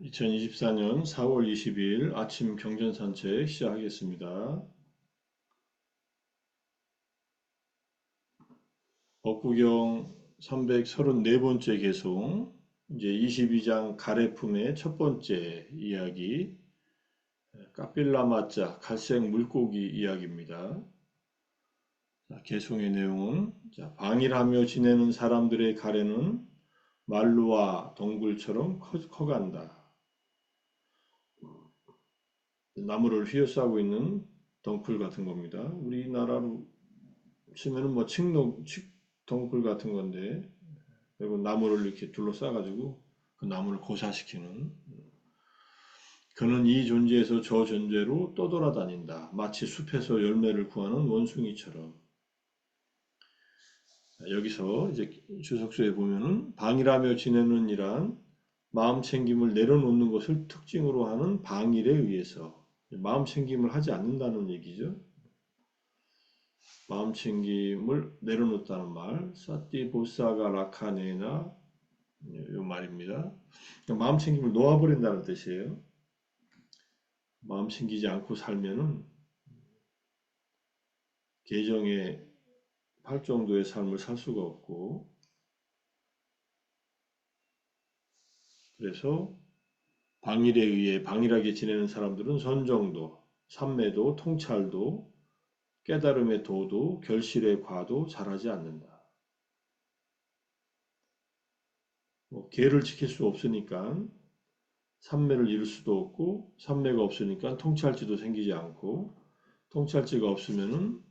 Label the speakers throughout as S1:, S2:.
S1: 2024년 4월 20일 아침 경전산책 시작하겠습니다. 법구경 334번째 개송, 이제 22장 가래품의 첫 번째 이야기, 까필라마짜 갈색 물고기 이야기입니다. 개송의 내용은 방일하며 지내는 사람들의 가래는 말루와 덩굴처럼 커간다. 나무를 휘어싸고 있는 덩굴 같은 겁니다. 우리나라로 치면은 뭐 칡덩굴 같은 건데, 그리고 나무를 이렇게 둘러싸가지고 그 나무를 고사시키는. 그는 이 존재에서 저 존재로 떠돌아다닌다. 마치 숲에서 열매를 구하는 원숭이처럼. 여기서 이제 주석서에 보면은 방일하며 지내는 이란 마음 챙김을 내려놓는 것을 특징으로 하는 방일에 의해서 마음 챙김을 하지 않는다는 얘기죠. 마음 챙김을 내려놓다는 말, 사띠 보사가 라카네나 이 말입니다. 그러니까 마음 챙김을 놓아버린다는 뜻이에요. 마음 챙기지 않고 살면은 계정에 팔 정도의 삶을 살 수가 없고, 그래서 방일에 의해 방일하게 지내는 사람들은 선정도, 삼매도, 통찰도, 깨달음의 도도, 결실의 과도 잘하지 않는다. 뭐 계를 지킬 수 없으니까 삼매를 이룰 수도 없고, 삼매가 없으니까 통찰지도 생기지 않고, 통찰지가 없으면은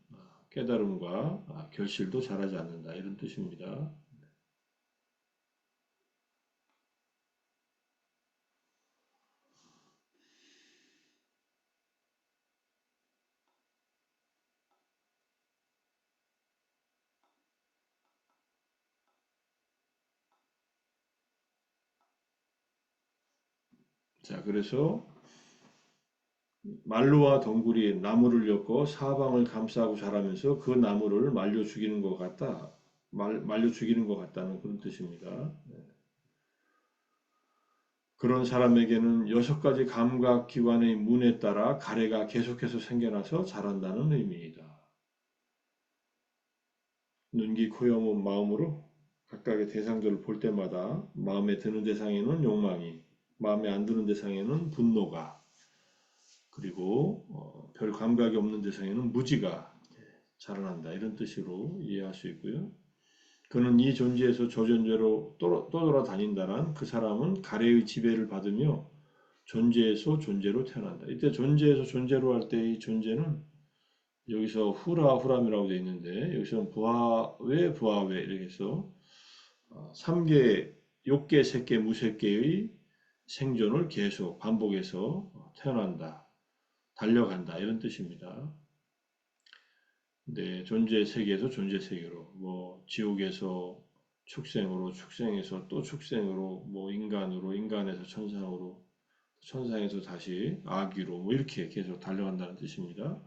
S1: 깨달음과 결실도 잘하지 않는다. 이런 뜻입니다. 자, 그래서 말루와 덩굴이 나무를 엮어 사방을 감싸고 자라면서 그 나무를 말려 죽이는 것 같다. 말려 죽이는 것 같다는 그런 뜻입니다. 그런 사람에게는 여섯 가지 감각 기관의 문에 따라 가래가 계속해서 생겨나서 자란다는 의미이다. 눈, 귀, 코, 여, 몸, 마음으로 각각의 대상들을 볼 때마다 마음에 드는 대상에는 욕망이, 마음에 안 드는 대상에는 분노가, 그리고 별 감각이 없는 대상에는 무지가 자라난다. 이런 뜻으로 이해할 수 있고요. 그는 이 존재에서 저 존재로 떠돌아다닌다란 그 사람은 가래의 지배를 받으며 존재에서 존재로 태어난다. 이때 존재에서 존재로 할 때 이 존재는 여기서 후라후람이라고 되어 있는데 여기서는 부하외 부하외 이렇게 해서 3개, 욕계, 색계, 무색계의 생존을 계속 반복해서 태어난다, 달려간다 이런 뜻입니다. 네, 존재 세계에서 존재 세계로, 뭐 지옥에서 축생으로, 축생에서 또 축생으로, 뭐 인간으로, 인간에서 천상으로, 천상에서 다시 아기로, 뭐 이렇게 계속 달려간다는 뜻입니다.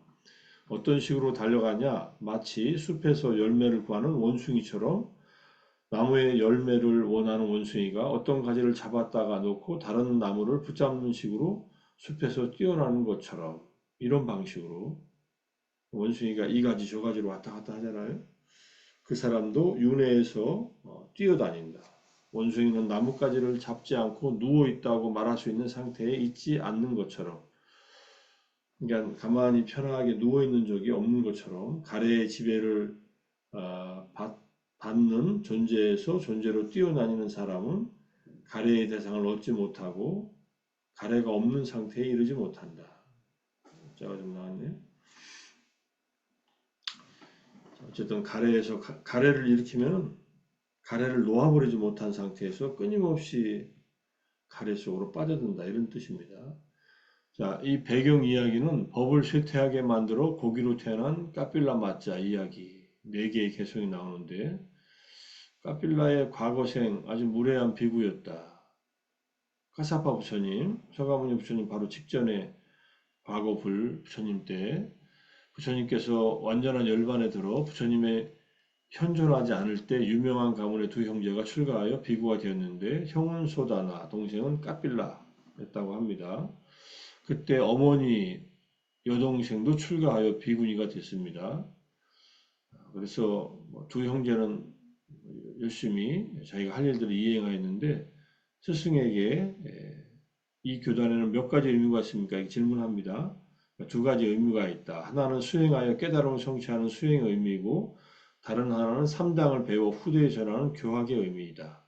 S1: 어떤 식으로 달려가냐? 마치 숲에서 열매를 구하는 원숭이처럼 나무의 열매를 원하는 원숭이가 어떤 가지를 잡았다가 놓고 다른 나무를 붙잡는 식으로 숲에서 뛰어나는 것처럼 이런 방식으로 원숭이가 이 가지 저 가지로 왔다 갔다 하잖아요. 그 사람도 윤회에서 뛰어다닌다. 원숭이는 나뭇가지를 잡지 않고 누워 있다고 말할 수 있는 상태에 있지 않는 것처럼, 그러니까 가만히 편하게 누워 있는 적이 없는 것처럼 가래의 지배를 받는 존재에서 존재로 뛰어다니는 사람은 가래의 대상을 얻지 못하고 가래가 없는 상태에 이르지 못한다. 자가 좀 나왔네요. 어쨌든 가래에서 가래를 일으키면 가래를 놓아버리지 못한 상태에서 끊임없이 가래 속으로 빠져든다 이런 뜻입니다. 자, 이 배경 이야기는 법을 쇠퇴하게 만들어 고기로 태어난 까필라 마짜 이야기 네 개의 개성이 나오는데, 까필라의 과거생 아주 무례한 비구였다. 카사파 부처님, 서가모니 부처님 바로 직전에 과거 불 부처님 때 부처님께서 완전한 열반에 들어 부처님의 현존하지 않을 때 유명한 가문의 두 형제가 출가하여 비구가 되었는데 형은 소다나 동생은 까필라. 했다고 합니다. 그때 어머니 여동생도 출가하여 비구니가 됐습니다. 그래서 두 형제는 열심히 자기가 할 일들을 이행하였는데 스승에게 이 교단에는 몇 가지 의무가 있습니까? 이렇게 질문합니다. 두 가지 의무가 있다. 하나는 수행하여 깨달음을 성취하는 수행의 의미이고 다른 하나는 삼당을 배워 후대에 전하는 교학의 의미이다.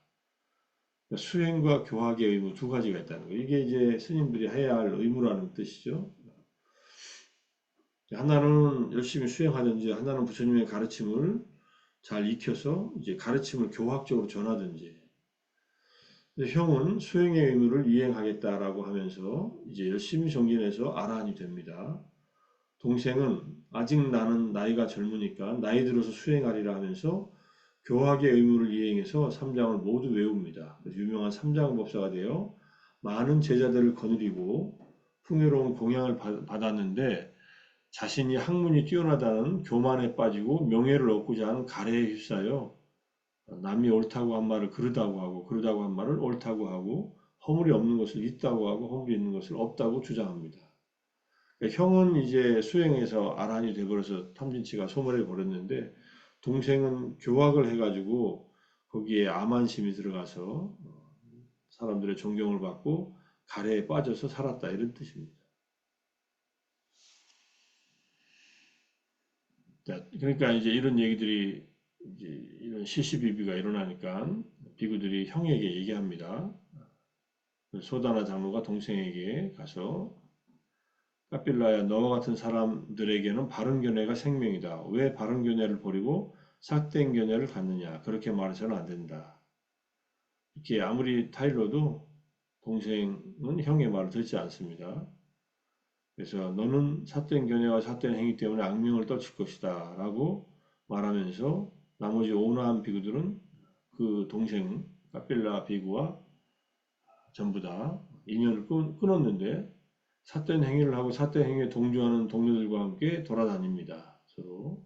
S1: 수행과 교학의 의무 두 가지가 있다는 거예요. 이게 이제 스님들이 해야 할 의무라는 뜻이죠. 하나는 열심히 수행하든지 하나는 부처님의 가르침을 잘 익혀서 이제 가르침을 교학적으로 전하든지. 형은 수행의 의무를 이행하겠다라고 하면서 이제 열심히 정진해서 아라한이 됩니다. 동생은 아직 나는 나이가 젊으니까 나이 들어서 수행하리라 하면서 교학의 의무를 이행해서 삼장을 모두 외웁니다. 유명한 삼장법사가 되어 많은 제자들을 거느리고 풍요로운 공양을 받았는데 자신이 학문이 뛰어나다는 교만에 빠지고 명예를 얻고자 하는 가래에 휩싸여 남이 옳다고 한 말을 그르다고 하고 그르다고 한 말을 옳다고 하고 허물이 없는 것을 있다고 하고 허물이 있는 것을 없다고 주장합니다. 그러니까 형은 이제 수행해서 아란이 돼버려서 탐진치가 소멸해 버렸는데 동생은 교학을 해가지고 거기에 암안심이 들어가서 사람들의 존경을 받고 가래에 빠져서 살았다 이런 뜻입니다. 그러니까 이제 이런 얘기들이 이제 이런 시시비비가 일어나니까 비구들이 형에게 얘기합니다. 소다나 장로가 동생에게 가서 까필라야 너와 같은 사람들에게는 바른 견해가 생명이다. 왜 바른 견해를 버리고 삭된 견해를 갖느냐. 그렇게 말해서는 안 된다. 이렇게 아무리 타일러도 동생은 형의 말을 듣지 않습니다. 그래서 너는 삿된 견해와 삿된 행위 때문에 악명을 떨칠 것이다 라고 말하면서 나머지 온화한 비구들은 그 동생 까필라 비구와 전부 다 인연을 끊었는데 삿된 행위를 하고 삿된 행위에 동조하는 동료들과 함께 돌아다닙니다. 서로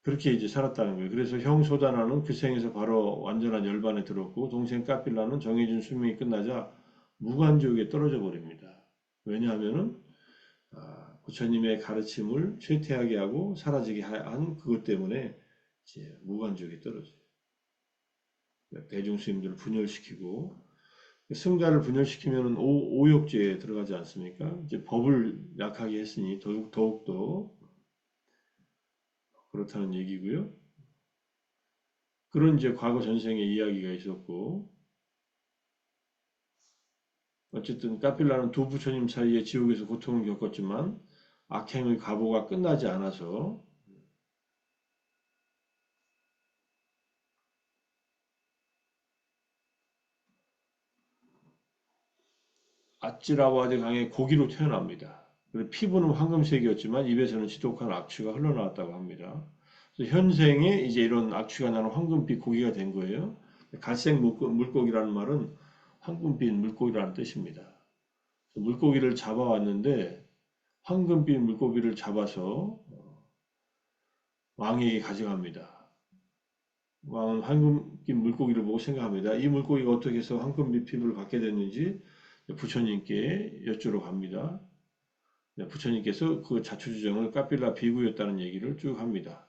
S1: 그렇게 이제 살았다는 거예요. 그래서 형 소다나는 그 생에서 바로 완전한 열반에 들었고 동생 까필라는 정해진 수명이 끝나자 무간지옥에 떨어져 버립니다. 왜냐하면은 부처님의 가르침을 쇠퇴하게 하고 사라지게 한 그것 때문에 이제 무간지옥에 떨어져요. 대중 스님들을 분열시키고 승자를 분열시키면 오욕죄에 들어가지 않습니까? 이제 법을 약하게 했으니 더욱더 그렇다는 얘기고요. 그런 이제 과거 전생의 이야기가 있었고 어쨌든 까필라는 두 부처님 사이에 지옥에서 고통을 겪었지만 악행의 과보가 끝나지 않아서 아찌라와드 강의 고기로 태어납니다. 피부는 황금색이었지만 입에서는 지독한 악취가 흘러나왔다고 합니다. 그래서 현생에 이제 이런 악취가 나는 황금빛 고기가 된 거예요. 갈색 물고기라는 말은 황금빛 물고기라는 뜻입니다. 물고기를 잡아왔는데 황금빛 물고기를 잡아서 왕에게 가져갑니다. 왕은 황금빛 물고기를 보고 생각합니다. 이 물고기가 어떻게 해서 황금빛 피부를 갖게 됐는지 부처님께 여쭈러 갑니다. 부처님께서 그 자초지정을 까필라 비구였다는 얘기를 쭉 합니다.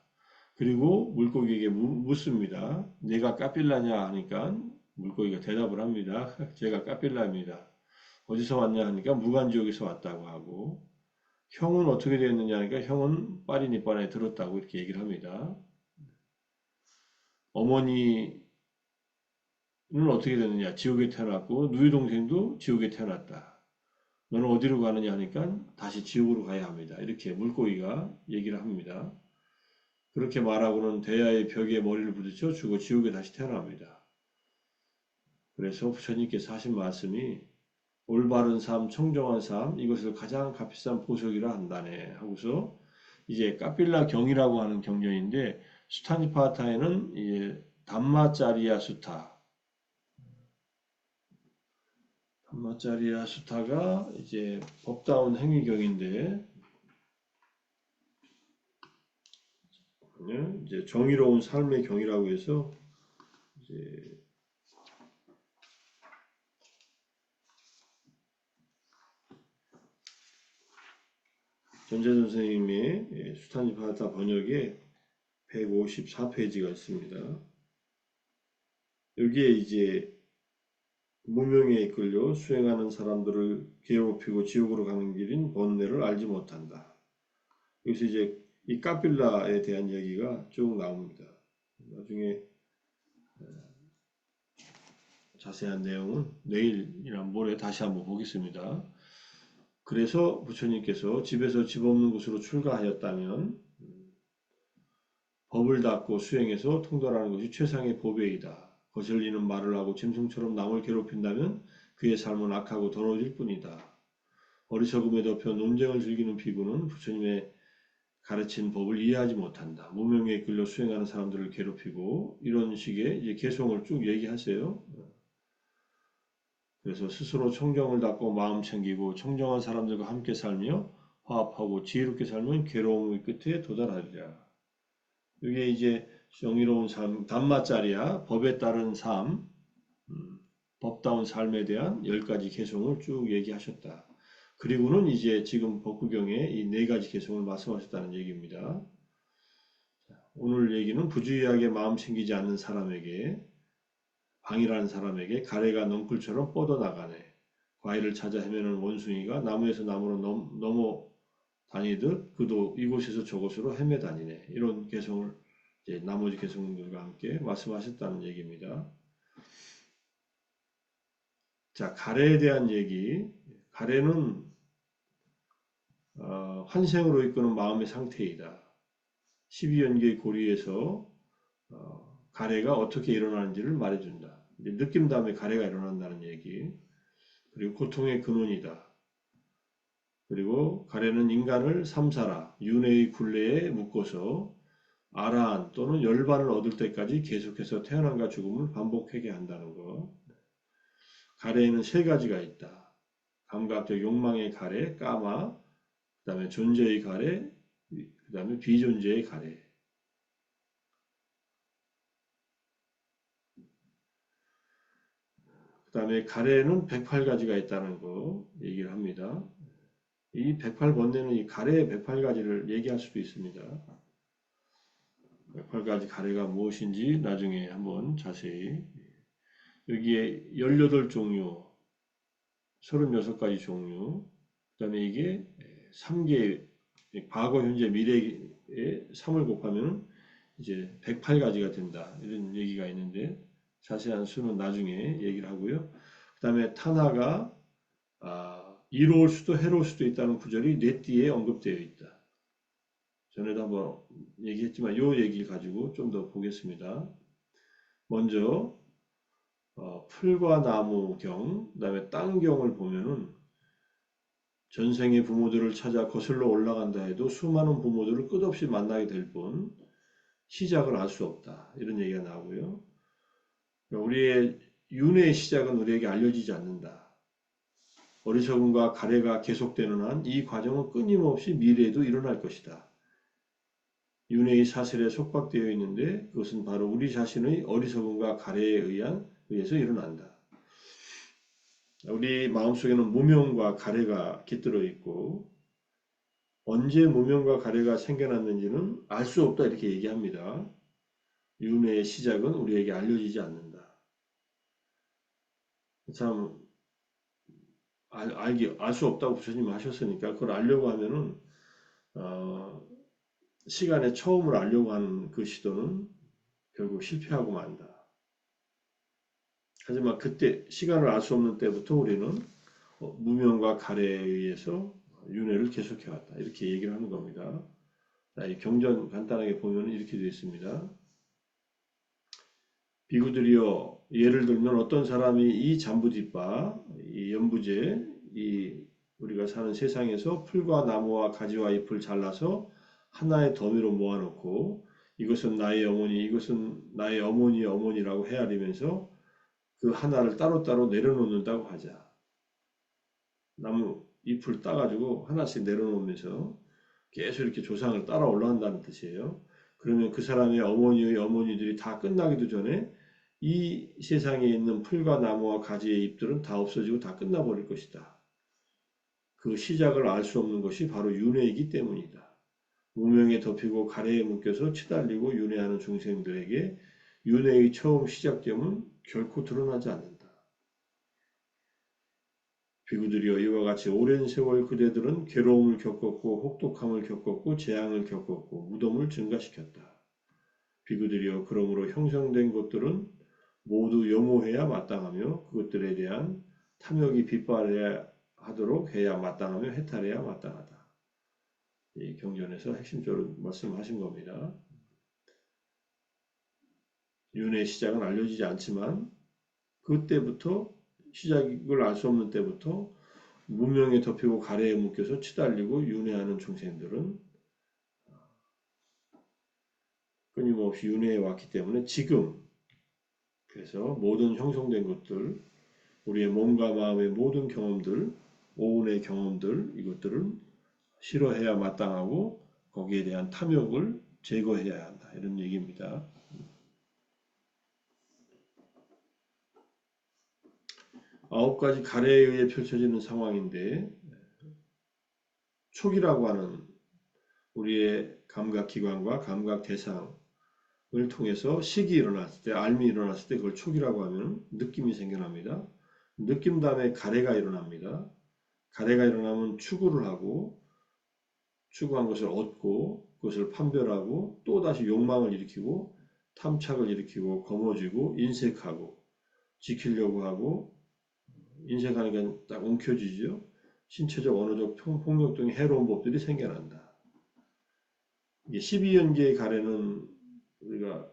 S1: 그리고 물고기에게 묻습니다. 내가 까필라냐 하니까 물고기가 대답을 합니다. 제가 까필라입니다. 어디서 왔냐 하니까 무간지옥에서 왔다고 하고 형은 어떻게 되었느냐 하니까 형은 빠리니빠나에 들었다고 이렇게 얘기를 합니다. 어머니는 어떻게 됐느냐 지옥에 태어났고 누이 동생도 지옥에 태어났다. 너는 어디로 가느냐 하니까 다시 지옥으로 가야 합니다. 이렇게 물고기가 얘기를 합니다. 그렇게 말하고는 대야의 벽에 머리를 부딪혀 죽어 지옥에 다시 태어납니다. 그래서 부처님께서 하신 말씀이 올바른 삶, 청정한 삶, 이것을 가장 값비싼 보석이라 한다네 하고서 이제 까필라 경이라고 하는 경전인데 수타니파타에는 이제 담마짜리야 수타, 담마짜리야 수타가 이제 법다운 행위경인데 이제 정의로운 삶의 경이라고 해서 이제 전재준 선생님의 수탄집 바다 번역에 154페이지가 있습니다. 여기에 이제 무명에 이끌려 수행하는 사람들을 괴롭히고 지옥으로 가는 길인 번뇌를 알지 못한다. 여기서 이제 이 까빌라에 대한 얘기가 쭉 나옵니다. 나중에 자세한 내용은 내일이나 모레 다시 한번 보겠습니다. 그래서 부처님께서 집에서 집 없는 곳으로 출가하였다면 법을 닦고 수행해서 통달하는 것이 최상의 보배이다. 거슬리는 말을 하고 짐승처럼 남을 괴롭힌다면 그의 삶은 악하고 더러워질 뿐이다. 어리석음에 덮여 논쟁을 즐기는 비구는 부처님의 가르친 법을 이해하지 못한다. 무명에 이끌려 수행하는 사람들을 괴롭히고 이런 식의 이제 개송을 쭉 얘기하세요. 그래서 스스로 청정을 닦고 마음 챙기고 청정한 사람들과 함께 살며 화합하고 지혜롭게 살면 괴로움의 끝에 도달하리라. 이게 이제 정의로운 삶, 담마짜리야 법에 따른 삶, 법다운 삶에 대한 10가지 개송을 쭉 얘기하셨다. 그리고는 이제 지금 법구경에 이 4가지 개송을 말씀하셨다는 얘기입니다. 오늘 얘기는 부주의하게 마음 챙기지 않는 사람에게, 방이라는 사람에게 가래가 넝쿨처럼 뻗어나가네. 과일을 찾아 헤매는 원숭이가 나무에서 나무로 넘어 다니듯 그도 이곳에서 저곳으로 헤매 다니네. 이런 개성을 이제 나머지 개성들과 함께 말씀하셨다는 얘기입니다. 자, 가래에 대한 얘기. 가래는 환생으로 이끄는 마음의 상태이다. 12연계의 고리에서 가래가 어떻게 일어나는지를 말해준다. 느낌 다음에 가래가 일어난다는 얘기. 그리고 고통의 근원이다. 그리고 가래는 인간을 삼사라, 윤회의 굴레에 묶어서 아라한 또는 열반을 얻을 때까지 계속해서 태어남과 죽음을 반복하게 한다는 것. 가래에는 3가지가 있다. 감각적 욕망의 가래, 까마, 그 다음에 존재의 가래, 그 다음에 비존재의 가래. 그 다음에 가래는 108가지가 있다는 거 얘기를 합니다. 이 108번뇌는 이 가래의 108가지를 얘기할 수도 있습니다. 108가지 가래가 무엇인지 나중에 한번 자세히. 여기에 18종류, 36가지 종류, 그 다음에 이게 3개, 과거, 현재, 미래의 3을 곱하면 이제 108가지가 된다. 이런 얘기가 있는데 자세한 수는 나중에 얘기를 하고요. 그 다음에 탄화가 이로울 수도 해로울 수도 있다는 구절이 뇌띠에 언급되어 있다. 전에도 한번 얘기했지만 이 얘기를 가지고 좀 더 보겠습니다. 먼저 풀과 나무경, 그 다음에 땅경을 보면은 전생의 부모들을 찾아 거슬러 올라간다 해도 수많은 부모들을 끝없이 만나게 될 뿐 시작을 알 수 없다. 이런 얘기가 나오고요. 우리의 윤회의 시작은 우리에게 알려지지 않는다. 어리석음과 가래가 계속되는 한 이 과정은 끊임없이 미래에도 일어날 것이다. 윤회의 사슬에 속박되어 있는데 그것은 바로 우리 자신의 어리석음과 가래에 의해서 일어난다. 우리 마음속에는 무명과 가래가 깃들어 있고 언제 무명과 가래가 생겨났는지는 알 수 없다 이렇게 얘기합니다. 윤회의 시작은 우리에게 알려지지 않는다. 참 알 수 없다고 부처님이 하셨으니까 그걸 알려고 하면은 시간의 처음을 알려고 하는 그 시도는 결국 실패하고 만다. 하지만 그때 시간을 알 수 없는 때부터 우리는 무명과 가래에 의해서 윤회를 계속해왔다. 이렇게 얘기를 하는 겁니다. 자, 이 경전 간단하게 보면 이렇게 되어 있습니다. 비구들이여 예를 들면 어떤 사람이 이 잠부뒷바, 이 연부제, 이 우리가 사는 세상에서 풀과 나무와 가지와 잎을 잘라서 하나의 더미로 모아놓고 이것은 나의 어머니, 이것은 나의 어머니의 어머니라고 헤아리면서 그 하나를 따로따로 내려놓는다고 하자. 나무 잎을 따가지고 하나씩 내려놓으면서 계속 이렇게 조상을 따라 올라간다는 뜻이에요. 그러면 그 사람의 어머니의 어머니들이 다 끝나기도 전에 이 세상에 있는 풀과 나무와 가지의 잎들은 다 없어지고 다 끝나버릴 것이다. 그 시작을 알 수 없는 것이 바로 윤회이기 때문이다. 무명에 덮이고 가래에 묶여서 치달리고 윤회하는 중생들에게 윤회의 처음 시작점은 결코 드러나지 않는다. 비구들이여 이와 같이 오랜 세월 그대들은 괴로움을 겪었고 혹독함을 겪었고 재앙을 겪었고 무덤을 증가시켰다. 비구들이여 그러므로 형성된 것들은 모두 염호해야 마땅하며 그것들에 대한 탐욕이 빗발해야 하도록 해야 마땅하며 해탈해야 마땅하다. 이 경전에서 핵심적으로 말씀하신 겁니다. 윤회의 시작은 알려지지 않지만 그때부터 시작을 알 수 없는 때부터 무명에 덮이고 가래에 묶여서 치달리고 윤회하는 중생들은 끊임없이 윤회해 왔기 때문에 지금 그래서 모든 형성된 것들 우리의 몸과 마음의 모든 경험들 오운의 경험들 이것들은 싫어해야 마땅하고 거기에 대한 탐욕을 제거해야 한다 이런 얘기입니다. 아홉 가지 가래에 의해 펼쳐지는 상황인데 촉이라고 하는 우리의 감각기관과 감각 대상을 통해서 식이 일어났을 때, 알미 일어났을 때 그걸 촉이라고 하면 느낌이 생겨납니다. 느낌 다음에 가래가 일어납니다. 가래가 일어나면 추구를 하고 추구한 것을 얻고 그것을 판별하고 또다시 욕망을 일으키고 탐착을 일으키고 거머쥐고 인색하고 지키려고 하고 인색하니까 딱 움켜쥐죠. 신체적, 언어적 폭력 등의 해로운 법들이 생겨난다. 이게 12연계의 가래는 우리가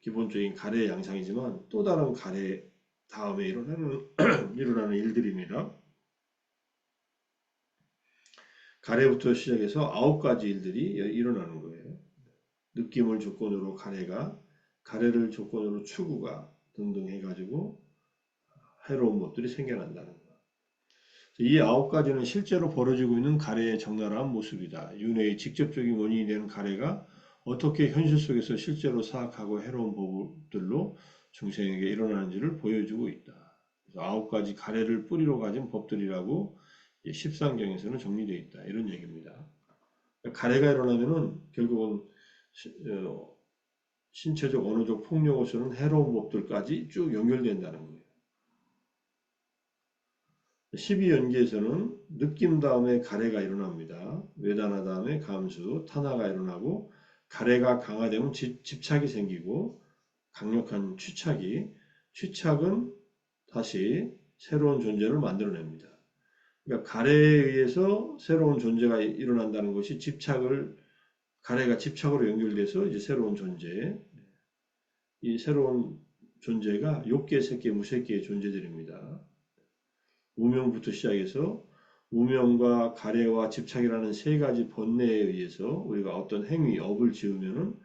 S1: 기본적인 가래의 양상이지만 또 다른 가래 다음에 일어나는 일어나는 일들입니다. 가래부터 시작해서 9가지 일들이 일어나는 거예요. 느낌을 조건으로 가래를 조건으로 추구가 등등 해가지고 해로운 것들이 생겨난다는 거. 이 9가지는 실제로 벌어지고 있는 가래의 적나라한 모습이다. 윤회의 직접적인 원인이 되는 가래가 어떻게 현실 속에서 실제로 사악하고 해로운 법들로 중생에게 일어나는지를 보여주고 있다. 그래서 9가지 가래를 뿌리로 가진 법들이라고 13경에서는 정리되어 있다. 이런 얘기입니다. 가래가 일어나면은 결국은 신체적, 언어적 폭력을 쓰는 해로운 법들까지 쭉 연결된다는 거예요. 12연계에서는 느낌 다음에 가래가 일어납니다. 외단화 다음에 감수, 탄화가 일어나고 가래가 강화되면 집착이 생기고 강력한 취착은 다시 새로운 존재를 만들어냅니다. 그러니까 가래에 의해서 새로운 존재가 일어난다는 것이 가래가 집착으로 연결돼서 이제 새로운 존재, 이 새로운 존재가 욕계, 색계, 무색계의 존재들입니다. 무명부터 시작해서 무명과 가래와 집착이라는 세 가지 번뇌에 의해서 우리가 어떤 행위, 업을 지으면은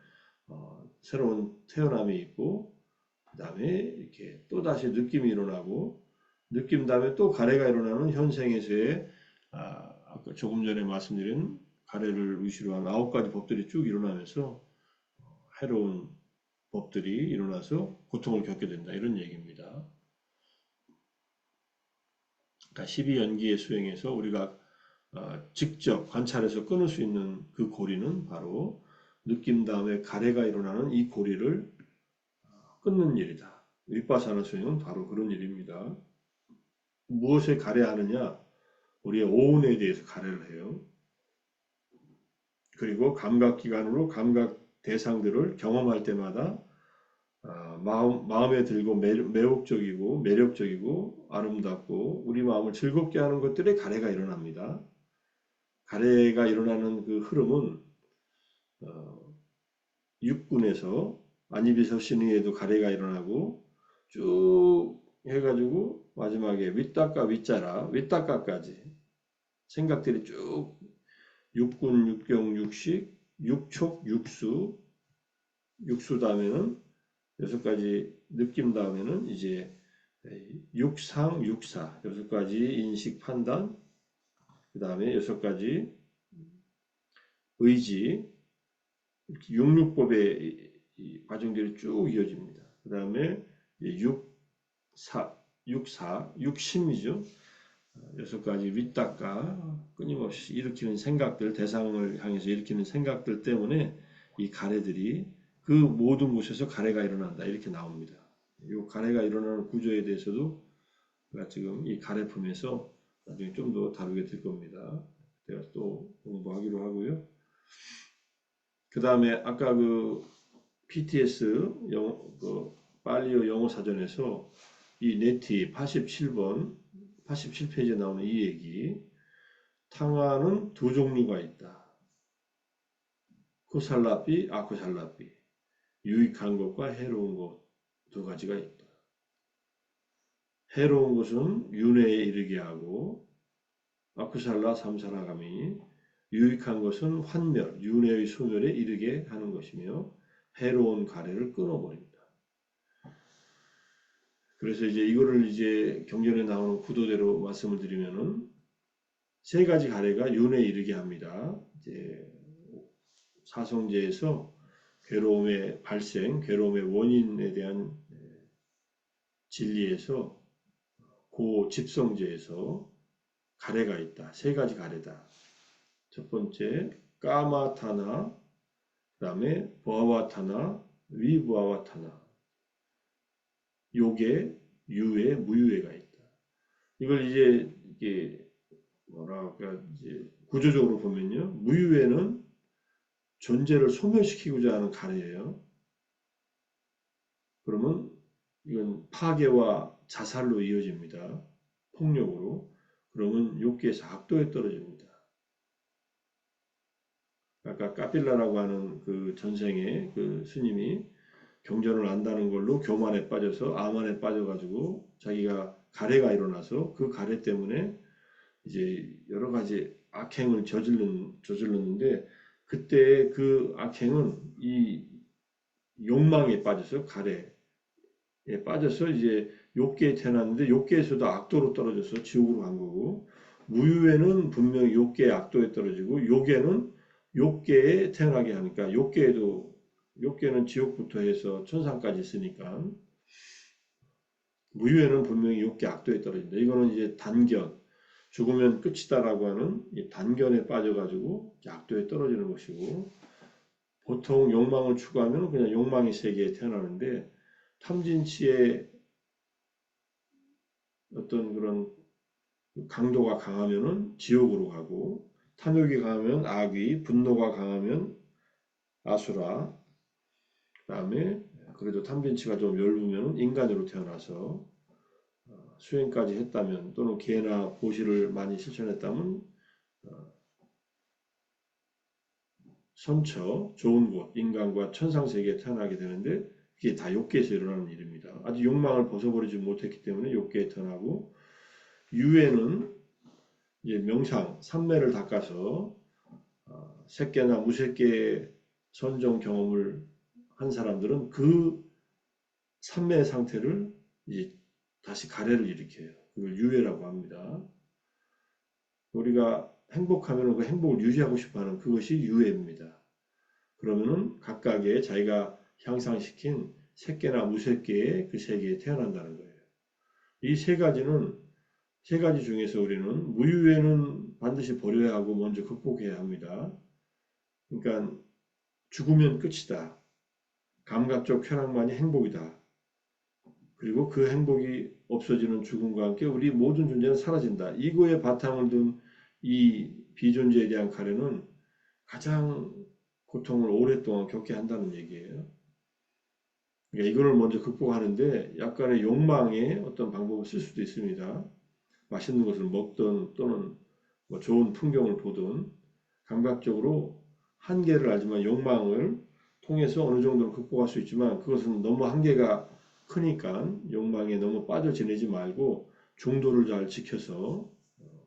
S1: 새로운 태어남이 있고 그 다음에 이렇게 또 다시 느낌이 일어나고 느낌 다음에 또 가래가 일어나는 현생에서의 아까 조금 전에 말씀드린 가래를 위시로 한 9가지 법들이 쭉 일어나면서 해로운 법들이 일어나서 고통을 겪게 된다 이런 얘기입니다. 그러니까 12연기의 수행에서 우리가 직접 관찰해서 끊을 수 있는 그 고리는 바로 느낌 다음에 가래가 일어나는 이 고리를 끊는 일이다. 윗바사나 수행은 바로 그런 일입니다. 무엇에 가래하느냐? 우리의 오운에 대해서 가래를 해요. 그리고 감각기관으로 감각 대상들을 경험할 때마다 마음에 들고 매혹적이고 매력적이고 아름답고 우리 마음을 즐겁게 하는 것들에 가래가 일어납니다. 가래가 일어나는 그 흐름은 육군에서 안이비섭신의에도 가래가 일어나고 쭉 해가지고 마지막에 윗닦아 윗자라 윗닦아까지 생각들이 쭉 육군, 육경, 육식, 육촉, 육수 다음에는 6가지 느낌 다음에는 이제 육상, 육사 6가지 인식, 판단 그 다음에 6가지 의지 이렇게 육육법의 과정들이 쭉 이어집니다. 그 다음에 육사, 육심이죠. 여섯 가지 윗닦아 끊임없이 일으키는 생각들, 대상을 향해서 일으키는 생각들 때문에 이 가래들이 그 모든 곳에서 가래가 일어난다. 이렇게 나옵니다. 이 가래가 일어나는 구조에 대해서도 제가 지금 이 가래품에서 나중에 좀 더 다루게 될 겁니다. 제가 또 공부하기로 하고요. 그 다음에 아까 그 PTS 빨리어 영어 사전에서 이 네티 87번, 87페이지에 나오는 이 얘기, 탕화는 두 종류가 있다. 코살라피, 아코살라피. 유익한 것과 해로운 것 두 가지가 있다. 해로운 것은 윤회에 이르게 하고 아쿠살라 삼사라감이 유익한 것은 환멸, 윤회의 소멸에 이르게 하는 것이며 해로운 가래를 끊어버린다. 그래서 이제 이거를 이제 경전에 나오는 구도대로 말씀을 드리면은 세 가지 가래가 윤회에 이르게 합니다. 이제 사성제에서 괴로움의 발생, 괴로움의 원인에 대한 진리에서 고집성제에서 가래가 있다. 세 가지 가래다. 첫 번째 까마타나, 그 다음에 보아와타나, 위보아와타나, 요괴, 유회, 무유회가 있다. 이걸 이제 이게 뭐랄까 이제 구조적으로 보면요, 무유회는 존재를 소멸시키고자 하는 가래예요. 그러면 이건 파괴와 자살로 이어집니다. 폭력으로. 그러면 욕계에서 악도에 떨어집니다. 아까 까빌라라고 하는 그 전생의 그 스님이 경전을 안다는 걸로 교만에 빠져서 아만에 빠져가지고 자기가 가래가 일어나서 그 가래 때문에 이제 여러 가지 악행을 저질렀는데 그때 그 악행은 이 욕망에 빠져서 가래에 빠져서 이제 욕계에 태어났는데 욕계에서도 악도로 떨어져서 지옥으로 간 거고 무유에는 분명히 욕계의 악도에 떨어지고 욕에는 욕계에 태어나게 하니까 욕계는 지옥부터 해서 천상까지 있으니까 무유에는 분명히 욕계 악도에 떨어진다. 이거는 이제 단견, 죽으면 끝이다라고 하는 이 단견에 빠져가지고 악도에 떨어지는 것이고 보통 욕망을 추구하면 그냥 욕망의 세계에 태어나는데 탐진치의 어떤 그런 강도가 강하면은 지옥으로 가고 탐욕이 강하면 악귀, 분노가 강하면 아수라, 그다음에 그래도 탐진치가 좀 엷으면 인간으로 태어나서 수행까지 했다면 또는 계나 보시를 많이 실천했다면 선처, 좋은 곳, 인간과 천상세계에 태어나게 되는데 그게 다 욕계에서 일어나는 일입니다. 아직 욕망을 벗어버리지 못했기 때문에 욕계에 태어나고 유에는 이제 명상, 삼매를 닦아서 색계나 무색계의 선정 경험을 한 사람들은 그 삼매 상태를 이제 다시 가래를 일으켜요. 그걸 유해라고 합니다. 우리가 행복하면 그 행복을 유지하고 싶어하는 그것이 유해입니다. 그러면은 각각의 자기가 향상시킨 색계나 무색계의 그 세계에 태어난다는 거예요. 이 세 가지 중에서 우리는 무유해는 반드시 버려야 하고 먼저 극복해야 합니다. 그러니까 죽으면 끝이다. 감각적 쾌락만이 행복이다. 그리고 그 행복이 없어지는 죽음과 함께 우리 모든 존재는 사라진다. 이거에 바탕을 둔 이 비존재에 대한 가래는 가장 고통을 오랫동안 겪게 한다는 얘기예요. 그러니까 이거를 먼저 극복하는데 약간의 욕망의 어떤 방법을 쓸 수도 있습니다. 맛있는 것을 먹든 또는 뭐 좋은 풍경을 보든 감각적으로 한계를 알지만 욕망을 통해서 어느 정도는 극복할 수 있지만 그것은 너무 한계가 크니까 욕망에 너무 빠져 지내지 말고 중도를 잘 지켜서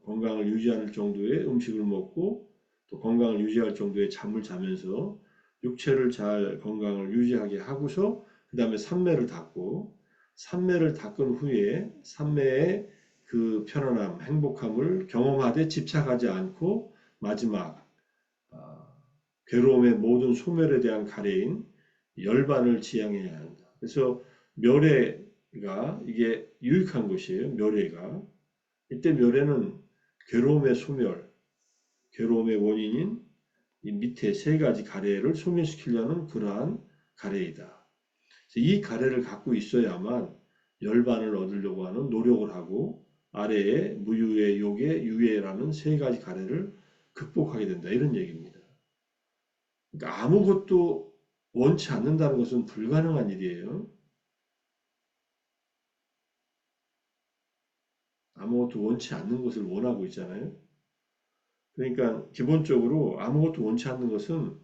S1: 건강을 유지할 정도의 음식을 먹고 또 건강을 유지할 정도의 잠을 자면서 육체를 잘 건강을 유지하게 하고서 그 다음에 삼매를 닦고 삼매를 닦은 후에 삼매의 그 편안함, 행복함을 경험하되 집착하지 않고 마지막 괴로움의 모든 소멸에 대한 가래인 열반을 지향해야 한다. 그래서 멸회가 이게 유익한 것이에요. 멸회가. 이때 멸에는 괴로움의 소멸, 괴로움의 원인인 이 밑에 세 가지 가래를 소멸시키려는 그러한 가래이다. 이 가래를 갖고 있어야만 열반을 얻으려고 하는 노력을 하고 아래에 무유의, 욕의, 유예라는 세 가지 가래를 극복하게 된다. 이런 얘기입니다. 그러니까 아무것도 원치 않는다는 것은 불가능한 일이에요. 아무것도 원치 않는 것을 원하고 있잖아요. 그러니까 기본적으로 아무것도 원치 않는 것은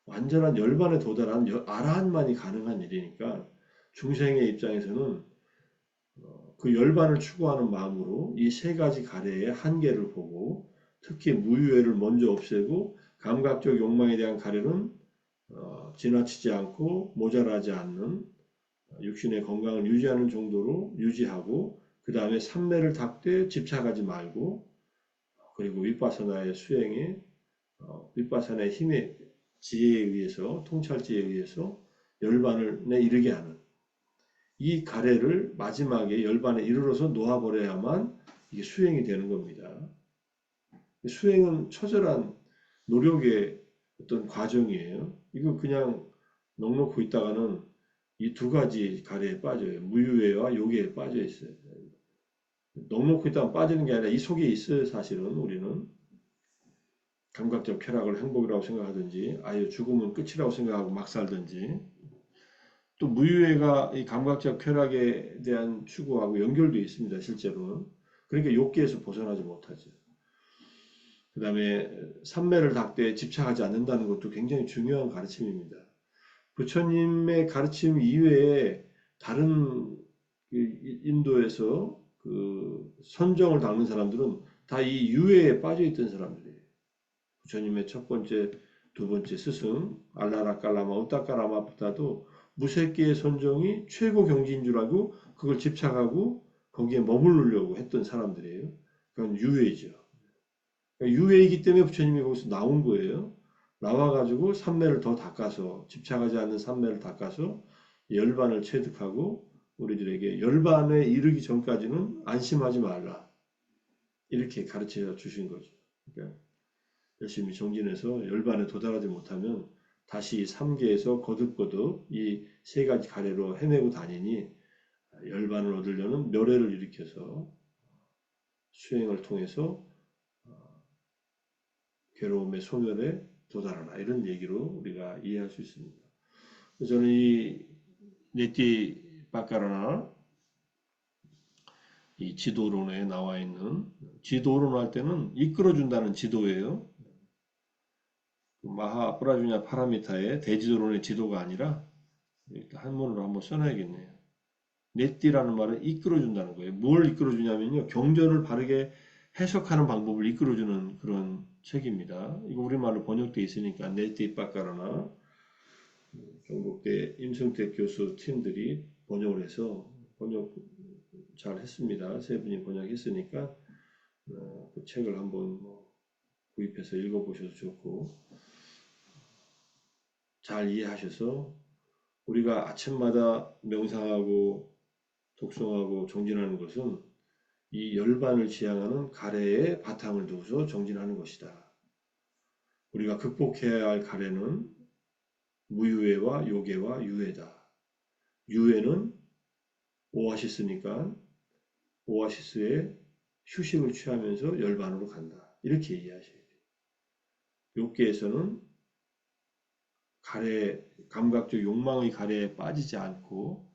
S1: 완전한 열반에 도달한 아라한만이 가능한 일이니까 중생의 입장에서는 그 열반을 추구하는 마음으로 이 세 가지 가래의 한계를 보고 특히 무유회를 먼저 없애고 감각적 욕망에 대한 가래는 지나치지 않고 모자라지 않는 육신의 건강을 유지하는 정도로 유지하고 그 다음에 삼매를 닦되 집착하지 말고 그리고 윗바사나의 수행에 윗바사나의 힘의 지혜에 의해서 통찰지에 의해서 열반에 이르게 하는 이 가래를 마지막에 열반에 이르러서 놓아버려야만 이게 수행이 되는 겁니다. 수행은 처절한 노력의 어떤 과정이에요. 이거 그냥 넉넉고 있다가는 이 두 가지 가래에 빠져요. 무유회와 요괴에 빠져 있어요. 넉넉고 있다가 빠지는 게 아니라 이 속에 있어요. 사실은 우리는 감각적 쾌락을 행복이라고 생각하든지 아예 죽음은 끝이라고 생각하고 막 살든지 또 무유회가 이 감각적 쾌락에 대한 추구하고 연결되어 있습니다. 실제로는. 그러니까 욕기에서 벗어나지 못하죠. 그 다음에 삼매를 닦되 집착하지 않는다는 것도 굉장히 중요한 가르침입니다. 부처님의 가르침 이외에 다른 인도에서 그 선정을 닦는 사람들은 다 이 유회에 빠져 있던 사람들이에요. 부처님의 첫 번째, 두 번째 스승 알라라깔라마, 우따까라마보다도 무색기의 선정이 최고 경지인 줄 알고 그걸 집착하고 거기에 머무르려고 했던 사람들이에요. 그건 유회죠. 유해이기 때문에 부처님이 거기서 나온 거예요. 나와가지고 삼매를 더 닦아서 집착하지 않는 삼매를 닦아서 열반을 체득하고 우리들에게 열반에 이르기 전까지는 안심하지 말라. 이렇게 가르쳐 주신 거죠. 그러니까 열심히 정진해서 열반에 도달하지 못하면 다시 3계에서 거듭거듭 이 세 가지 가래로 헤매고 다니니 열반을 얻으려는 멸해를 일으켜서 수행을 통해서 괴로움의 소멸에 도달하라. 이런 얘기로 우리가 이해할 수 있습니다. 저는 이 네티 바카라나 이 지도론에 나와 있는 지도론 할 때는 이끌어준다는 지도예요. 마하 프라주냐 파라미타의 대지도론의 지도가 아니라 한문으로 한번 써놔야겠네요. 네띠라는 말은 이끌어준다는 거예요. 뭘 이끌어주냐면요. 경전을 바르게 해석하는 방법을 이끌어주는 그런 책입니다. 이거 우리말로 번역되어 있으니까 네띠 바카라나 경북대 임성택 교수 팀들이 번역을 해서 번역 잘 했습니다. 세 분이 번역했으니까 그 책을 한번 구입해서 읽어보셔도 좋고 잘 이해하셔서 우리가 아침마다 명상하고 독송하고 정진하는 것은 이 열반을 지향하는 가래의 바탕을 두고서 정진하는 것이다. 우리가 극복해야 할 가래는 무유회와 요괴와 유회다. 유회는 오아시스니까 오아시스에 휴식을 취하면서 열반으로 간다. 이렇게 이해하셔야 돼요. 욕계에서는 가래, 감각적 욕망의 가래에 빠지지 않고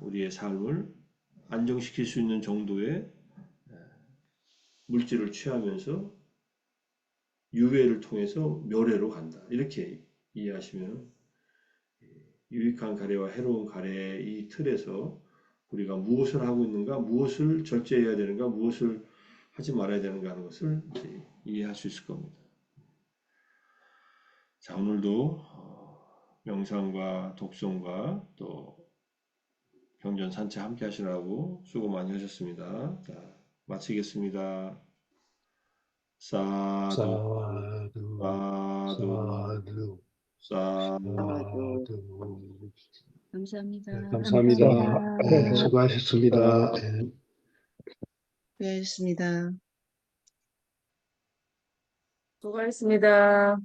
S1: 우리의 삶을 안정시킬 수 있는 정도의 물질을 취하면서 유회를 통해서 멸회로 간다. 이렇게 이해하시면 유익한 가래와 해로운 가래의 이 틀에서 우리가 무엇을 하고 있는가, 무엇을 절제해야 되는가, 무엇을 하지 말아야 되는가 하는 것을 이해할 수 있을 겁니다. 자, 오늘도 명상과 독송과 또 경전 산책 함께 하시라고 수고 많이 하셨습니다. 자, 마치겠습니다. 사두,
S2: 사두,
S1: 사두,
S2: 사두,
S1: 사두.
S2: 사두.
S3: 감사합니다.
S2: 네, 감사합니다. 네, 수고하셨습니다. 네.
S3: 수고하셨습니다.
S4: 수고하셨습니다.